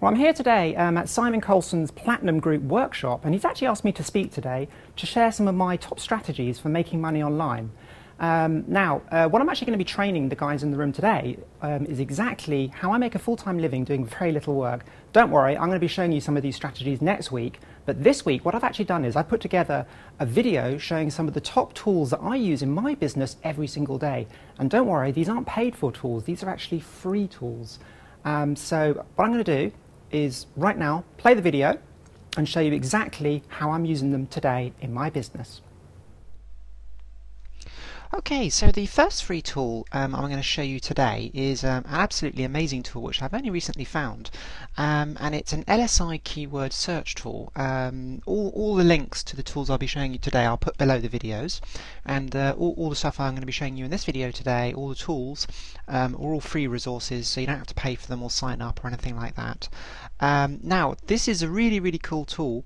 Well, I'm here today at Simon Colson's Platinum Group workshop, and he's actually asked me to speak today to share some of my top strategies for making money online. What I'm actually going to be training the guys in the room today is exactly how I make a full-time living doing very little work. Don't worry, I'm going to be showing you some of these strategies next week, but this week what I've actually done is I put together a video showing some of the top tools that I use in my business every single day. And don't worry, these aren't paid for tools, these are actually free tools. So what I'm going to do is right now play the video and show you exactly how I'm using them today in my business. Okay, so the first free tool I'm going to show you today is an absolutely amazing tool which I've only recently found, and it's an LSI keyword search tool. All the links to the tools I'll be showing you today I'll put below the videos, and all the stuff I'm going to be showing you in this video today, all the tools, are all free resources, so you don't have to pay for them or sign up or anything like that. Now, this is a really cool tool.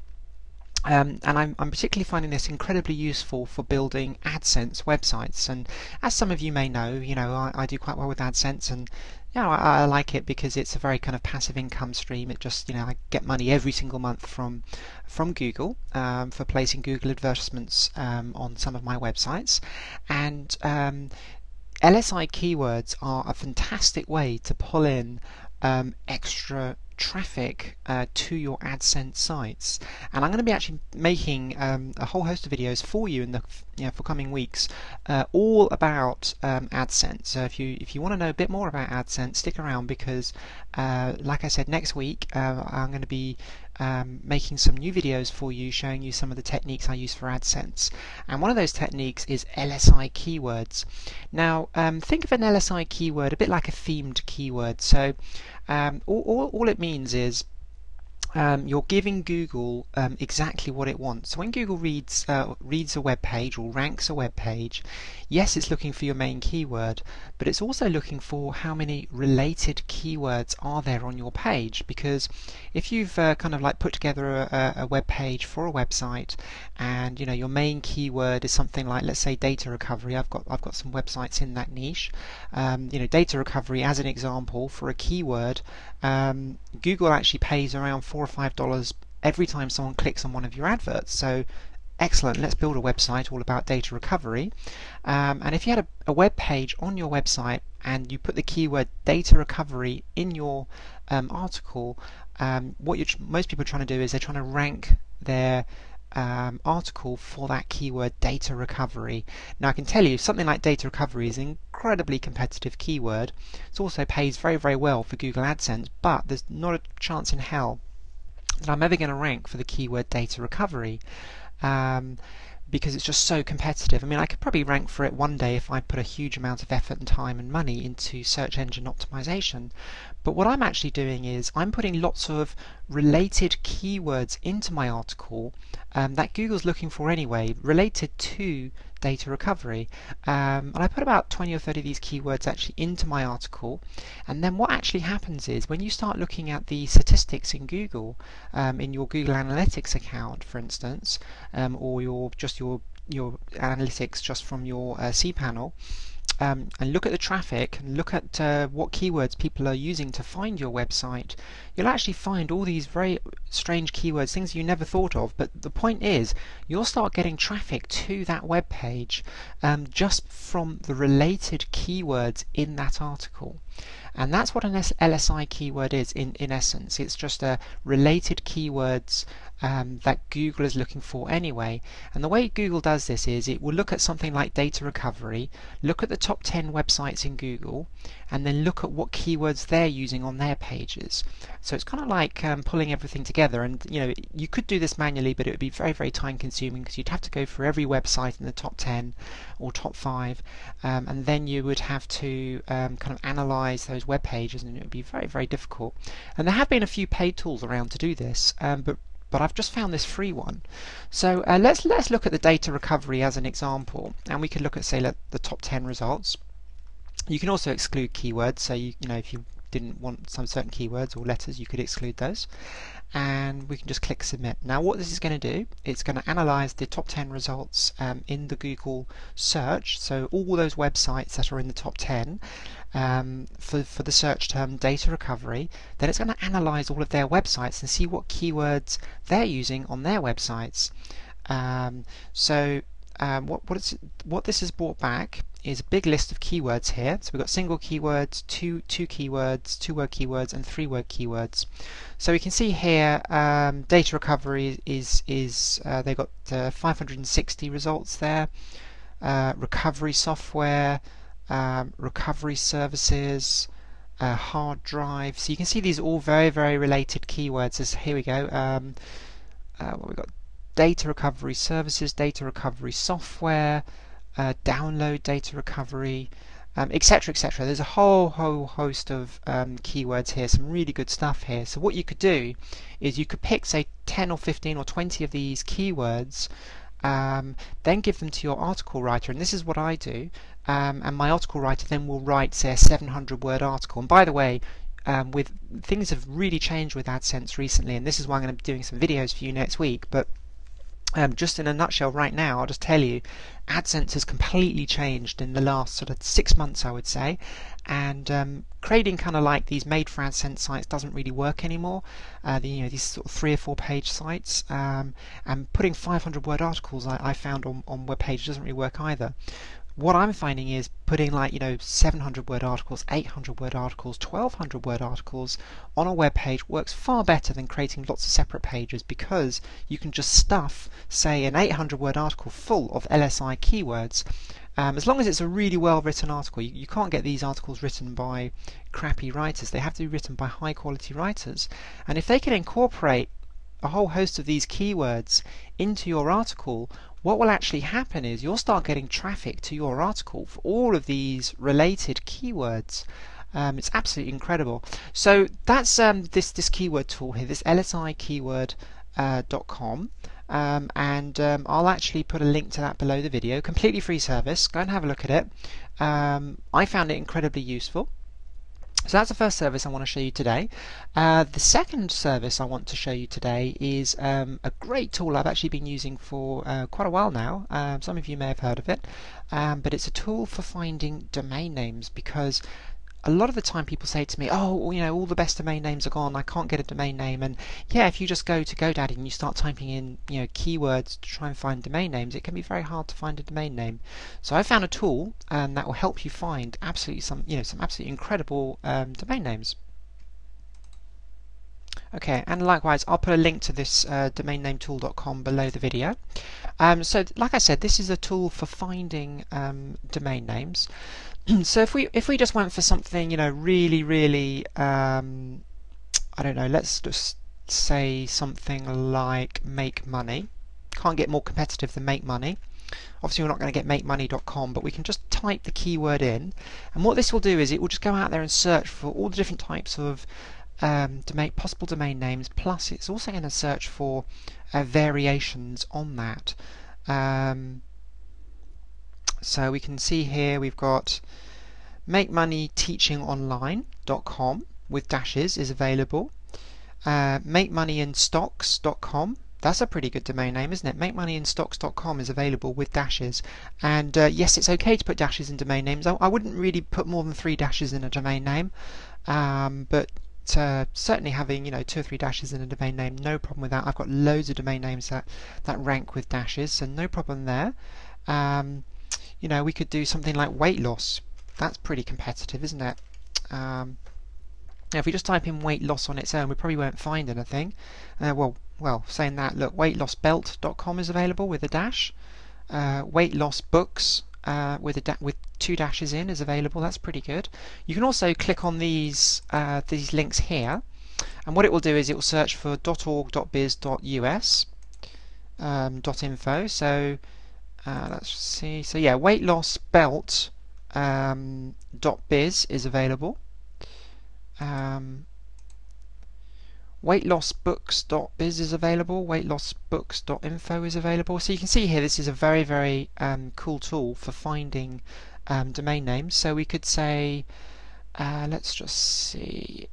And I'm particularly finding this incredibly useful for building AdSense websites. And as some of you may know, I do quite well with AdSense, and I like it because it's a very kind of passive income stream. It just, I get money every single month from Google for placing Google advertisements on some of my websites. And LSI keywords are a fantastic way to pull in extra traffic to your AdSense sites, and I'm going to be actually making a whole host of videos for you in the for coming weeks, all about AdSense. So if you want to know a bit more about AdSense, stick around, because like I said, next week I'm going to be making some new videos for you showing you some of the techniques I use for AdSense, and one of those techniques is LSI keywords. Now think of an LSI keyword a bit like a themed keyword. So all it means is you're giving Google exactly what it wants. So when Google reads a web page or ranks a web page, yes, it's looking for your main keyword, but it's also looking for how many related keywords are there on your page. Because if you've kind of like put together a web page for a website, and your main keyword is something like, let's say, data recovery. I've got some websites in that niche. Data recovery as an example for a keyword. Google actually pays around $4 or $5 every time someone clicks on one of your adverts. So excellent, let's build a website all about data recovery. And if you had a web page on your website and you put the keyword data recovery in your article, what most people are trying to do is they're trying to rank their article for that keyword data recovery. Now I can tell you something like data recovery is an incredibly competitive keyword. It also pays very well for Google AdSense, but there's not a chance in hell that I'm ever going to rank for the keyword data recovery, because it's just so competitive. I mean, I could probably rank for it one day if I put a huge amount of effort and time and money into search engine optimization. But what I'm actually doing is I'm putting lots of related keywords into my article that Google's looking for anyway, related to data recovery. And I put about 20 or 30 of these keywords actually into my article, and then what actually happens is when you start looking at the statistics in Google, in your Google Analytics account, for instance, or your analytics just from your cPanel, and look at the traffic and look at what keywords people are using to find your website, you'll actually find all these very strange keywords, things you never thought of. But the point is, you'll start getting traffic to that web page just from the related keywords in that article. And that's what an LSI keyword is in essence. It's just related keywords that Google is looking for anyway. And the way Google does this is it will look at something like data recovery, look at the top 10 websites in Google, and then look at what keywords they're using on their pages. So it's kind of like pulling everything together. And you could do this manually, but it would be very time consuming, because you'd have to go through every website in the top 10 or top 5, and then you would have to kind of analyze those web pages, and it would be very difficult. And there have been a few paid tools around to do this, but I've just found this free one. So let's look at the data recovery as an example, and we could look at, say, the top 10 results. You can also exclude keywords, so if you didn't want some certain keywords or letters, you could exclude those. And we can just click submit. Now what this is going to do, it's going to analyze the top 10 results in the Google search, so all those websites that are in the top 10 for the search term data recovery. Then it's going to analyze all of their websites and see what keywords they're using on their websites. What this has brought back is a big list of keywords here. So we've got single keywords, two keywords, 2-word keywords, and 3-word keywords. So we can see here data recovery is they've got 560 results there. Recovery software, recovery services, hard drive. So you can see these are all very related keywords. Here we go. What we got? Data recovery services, data recovery software, download data recovery, etc. etc. There's a whole host of keywords here, some really good stuff here. So what you could do is you could pick, say, 10 or 15 or 20 of these keywords, then give them to your article writer, and this is what I do, and my article writer then will write, say, a 700-word article. And by the way, with things have really changed with AdSense recently, and this is why I'm going to be doing some videos for you next week. But just in a nutshell right now, I'll just tell you, AdSense has completely changed in the last sort of 6 months, I would say, and creating kind of like these made for AdSense sites doesn't really work anymore. These sort of 3 or 4 page sites, and putting 500-word articles I found on web pages doesn't really work either. What I'm finding is putting 700-word articles, 800-word articles, 1200-word articles on a web page works far better than creating lots of separate pages, because you can just stuff, say, an 800-word article full of LSI keywords. As long as it's a really well written article. You can't get these articles written by crappy writers. They have to be written by high quality writers. And if they can incorporate a whole host of these keywords into your article, what will actually happen is you'll start getting traffic to your article for all of these related keywords. It's absolutely incredible. So that's this keyword tool here, this LSI Keyword .com, and I'll actually put a link to that below the video. Completely free service. Go and have a look at it. I found it incredibly useful. So that's the first service I want to show you today. The second service I want to show you today is a great tool I've actually been using for quite a while now. Some of you may have heard of it, but it's a tool for finding domain names, because a lot of the time people say to me, oh, all the best domain names are gone, I can't get a domain name. And yeah, if you just go to GoDaddy and you start typing in keywords to try and find domain names, it can be very hard to find a domain name. So I found a tool that will help you find absolutely some absolutely incredible domain names. Okay, and likewise I'll put a link to this domainnametool.com below the video. So like I said, this is a tool for finding domain names. So if we just went for something really I don't know, let's just say something like make money. Can't get more competitive than make money. Obviously we're not going to get makemoney.com, but we can just type the keyword in, and what this will do is it will just go out there and search for all the different types of possible domain names, plus it's also going to search for variations on that. So we can see here we've got makemoneyteachingonline.com with dashes is available. Makemoneyinstocks.com, that's a pretty good domain name, isn't it? Makemoneyinstocks.com is available with dashes, and yes, it's okay to put dashes in domain names. I wouldn't really put more than 3 dashes in a domain name, but certainly having 2 or 3 dashes in a domain name, no problem with that. I've got loads of domain names that rank with dashes, so no problem there. We could do something like weight loss. That's pretty competitive, isn't it? Now if we just type in weight loss on its own, we probably won't find anything. Well, saying that, look, weightlossbelt.com is available with a dash. Weight loss books with 2 dashes in is available. That's pretty good. You can also click on these links here, and what it will do is it will search for .org.biz.us, .info. So let's see. So yeah, weight loss belt .biz is available. Weightlossbooks.biz is available. Weightlossbooks.info is available. So you can see here this is a very cool tool for finding domain names. So we could say let's just see,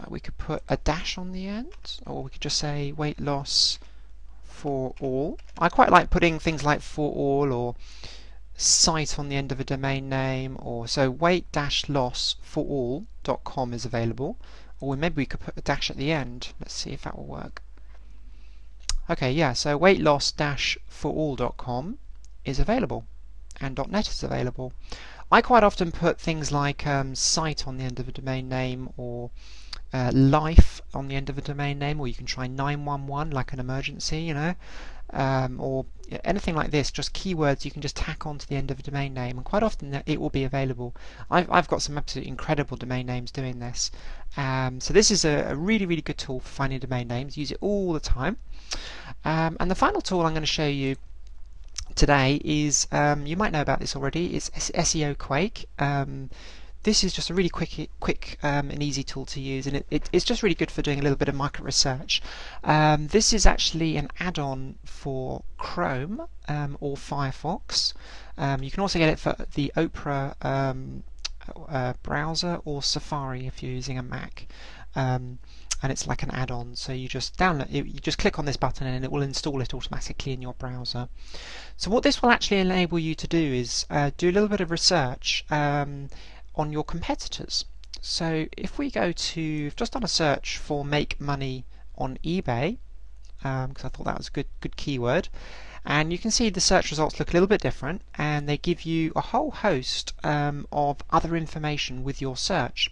we could put a dash on the end, or we could just say weight loss for all. I quite like putting things like for all or site on the end of a domain name, or so weight-loss-for-all.com is available, or maybe we could put a dash at the end. Let's see if that will work. Okay, yeah, so weight-loss-for-all.com is available, and .net is available. I quite often put things like site on the end of a domain name, or life on the end of a domain name, or you can try 911 like an emergency, you know, or anything like this, just keywords you can just tack onto the end of a domain name, and quite often it will be available. I've got some absolutely incredible domain names doing this. So this is a really, really good tool for finding domain names. Use it all the time. And the final tool I'm going to show you today is, you might know about this already, it's SEO Quake. This is just a really quick and easy tool to use, and it's just really good for doing a little bit of market research. This is actually an add-on for Chrome or Firefox. You can also get it for the Opera browser or Safari if you're using a Mac. And it's like an add-on, so you just download it, you just click on this button and it will install it automatically in your browser. So what this will actually enable you to do is do a little bit of research on your competitors. So if we go to, I've just done a search for make money on eBay, because I thought that was a good keyword, and you can see the search results look a little bit different, and they give you a whole host of other information with your search.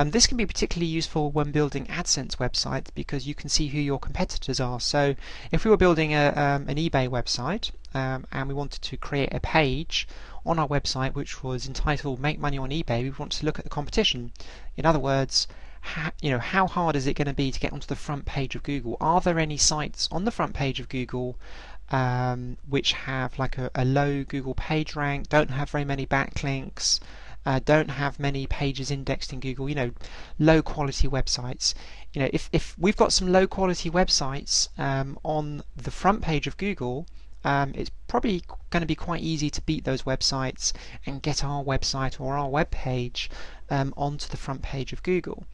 This can be particularly useful when building AdSense websites, because you can see who your competitors are. So if we were building an eBay website and we wanted to create a page on our website which was entitled Make Money on eBay, we want to look at the competition. In other words, how hard is it going to be to get onto the front page of Google? Are there any sites on the front page of Google which have like a low Google page rank, don't have very many backlinks, don't have many pages indexed in Google, low quality websites. If we've got some low quality websites on the front page of Google, it's probably going to be quite easy to beat those websites and get our website or our web page onto the front page of Google.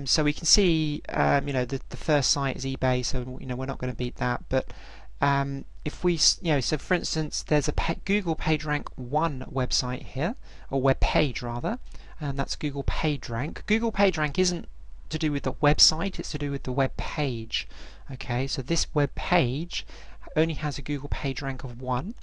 So we can see, the first site is eBay, so we're not going to beat that. But if we, so for instance, there's a Google PageRank 1 website here, or web page rather, and that's Google PageRank. Google PageRank isn't to do with the website, it's to do with the web page. Okay, so this web page only has a Google PageRank of 1,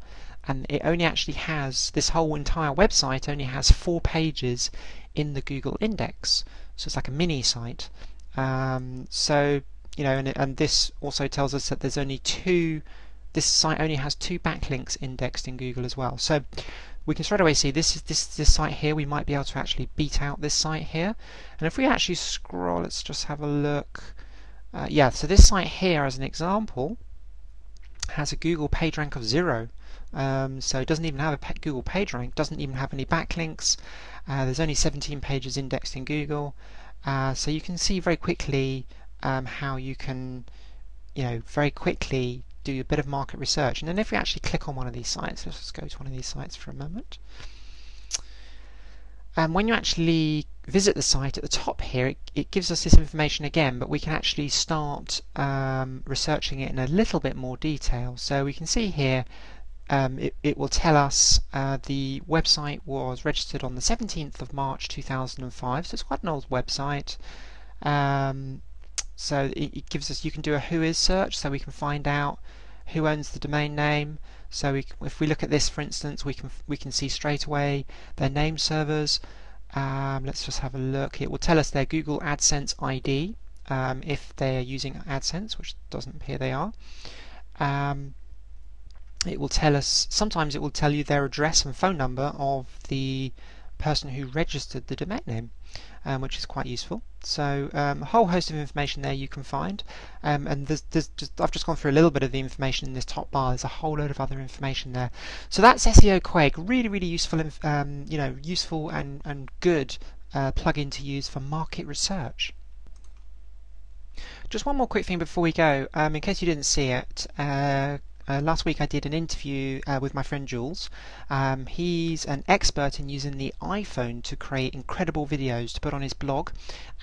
and it only actually has, this whole entire website only has 4 pages in the Google index. So it's like a mini site. So and this also tells us that there's only this site only has 2 backlinks indexed in Google as well. So we can straight away see this site here, we might be able to actually beat out this site here. And if we actually scroll, let's just have a look. Yeah, so this site here, as an example, has a Google PageRank of 0. So it doesn't even have a Google PageRank, doesn't even have any backlinks. There's only 17 pages indexed in Google. So you can see very quickly how you can, very quickly do a bit of market research. And then if we actually click on one of these sites, let's just go to one of these sites for a moment. When you actually visit the site, at the top here, it gives us this information again, but we can actually start researching it in a little bit more detail. So we can see here, it will tell us the website was registered on the 17th of March 2005, so it's quite an old website. So it gives us, you can do a who is search, so we can find out who owns the domain name. So if we look at this, for instance, we can see straight away their name servers. Let's just have a look. It will tell us their Google AdSense ID if they are using AdSense, which doesn't appear they are. It will tell us, sometimes it will tell you their address and phone number of the person who registered the domain name, which is quite useful. So a whole host of information there you can find, and I've just gone through a little bit of the information in this top bar. There's a whole load of other information there. So that's SEO Quake, really useful, useful and good plugin to use for market research. Just one more quick thing before we go, in case you didn't see it. last week I did an interview with my friend Jules. He's an expert in using the iPhone to create incredible videos to put on his blog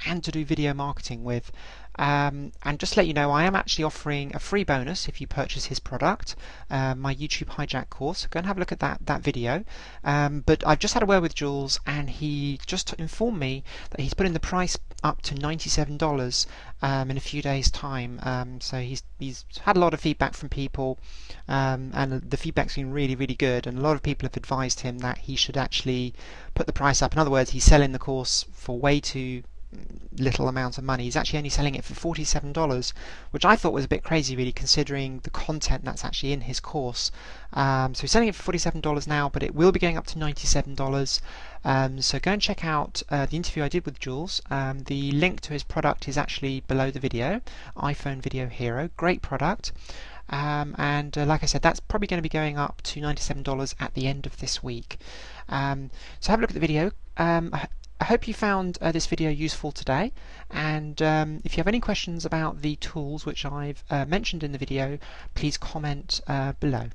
and to do video marketing with. And just to let you know, I am actually offering a free bonus if you purchase his product, my YouTube Hijack course. Go and have a look at that video. But I've just had a word with Jules, and he just informed me that he's putting the price up to $97 in a few days' time. So he's had a lot of feedback from people, and the feedback's been really good. And a lot of people have advised him that he should actually put the price up. In other words, he's selling the course for way too little amount of money. He's actually only selling it for $47, which I thought was a bit crazy, really, considering the content that's actually in his course. So he's selling it for $47 now, but it will be going up to $97. So go and check out the interview I did with Jules. The link to his product is actually below the video. iPhone Video Hero, great product. And like I said, that's probably going to be going up to $97 at the end of this week. So have a look at the video. I hope you found this video useful today, and if you have any questions about the tools which I've mentioned in the video, please comment below.